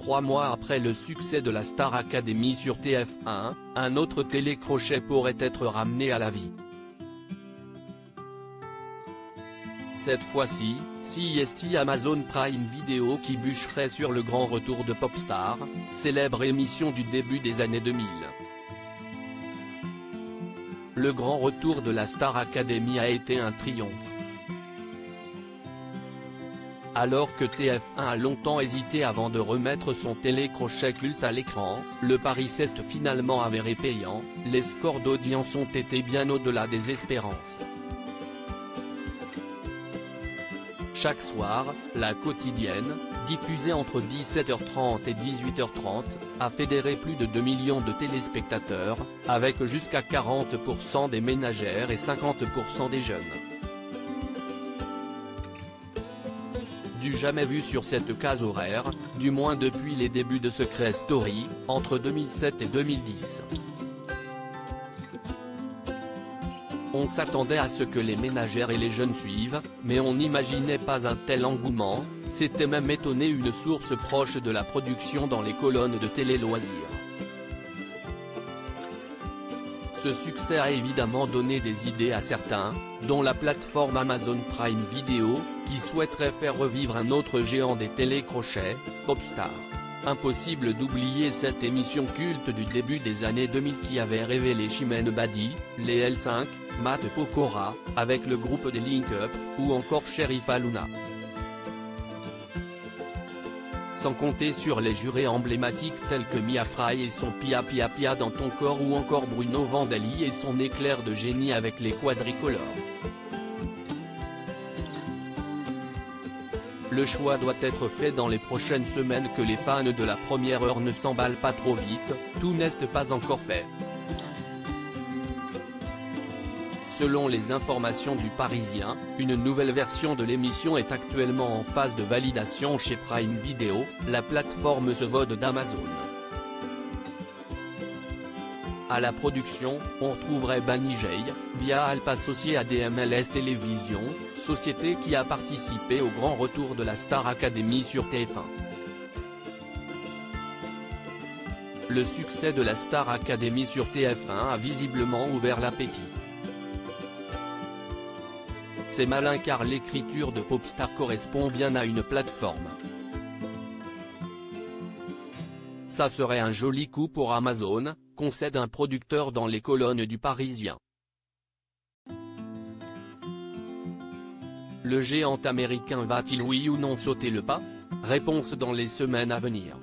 3 mois après le succès de la Star Academy sur TF1, un autre télécrochet pourrait être ramené à la vie. Cette fois-ci, c'est Amazon Prime Video qui bûcherait sur le grand retour de Popstars, célèbre émission du début des années 2000. Le grand retour de la Star Academy a été un triomphe. Alors que TF1 a longtemps hésité avant de remettre son télécrochet culte à l'écran, le pari s'est finalement avéré payant, les scores d'audience ont été bien au-delà des espérances. Chaque soir, la quotidienne, diffusée entre 17h30 et 18h30, a fédéré plus de 2 millions de téléspectateurs, avec jusqu'à 40% des ménagères et 50% des jeunes. Du jamais vu sur cette case horaire, du moins depuis les débuts de Secret Story, entre 2007 et 2010. On s'attendait à ce que les ménagères et les jeunes suivent, mais on n'imaginait pas un tel engouement, s'était même étonné une source proche de la production dans les colonnes de télé-loisirs. Ce succès a évidemment donné des idées à certains, dont la plateforme Amazon Prime Video, qui souhaiterait faire revivre un autre géant des télécrochets, Popstars. Impossible d'oublier cette émission culte du début des années 2000 qui avait révélé Chimène Badi, les L5, Matt Pokora, avec le groupe des Link Up, ou encore Sheriff Aluna. Sans compter sur les jurés emblématiques tels que Mia Fry et son Pia Pia Pia dans ton corps ou encore Bruno Vandelli et son éclair de génie avec les quadricolores. Le choix doit être fait dans les prochaines semaines que les fans de la première heure ne s'emballent pas trop vite, tout n'est pas encore fait. Selon les informations du Parisien, une nouvelle version de l'émission est actuellement en phase de validation chez Prime Video, la plateforme The VOD d'Amazon. À la production, on retrouverait Banijay, via Alp associé à DMLS Télévision, société qui a participé au grand retour de la Star Academy sur TF1. Le succès de la Star Academy sur TF1 a visiblement ouvert l'appétit. C'est malin car l'écriture de Popstars correspond bien à une plateforme. Ça serait un joli coup pour Amazon, concède un producteur dans les colonnes du Parisien. Le géant américain va-t-il oui ou non sauter le pas? Réponse dans les semaines à venir.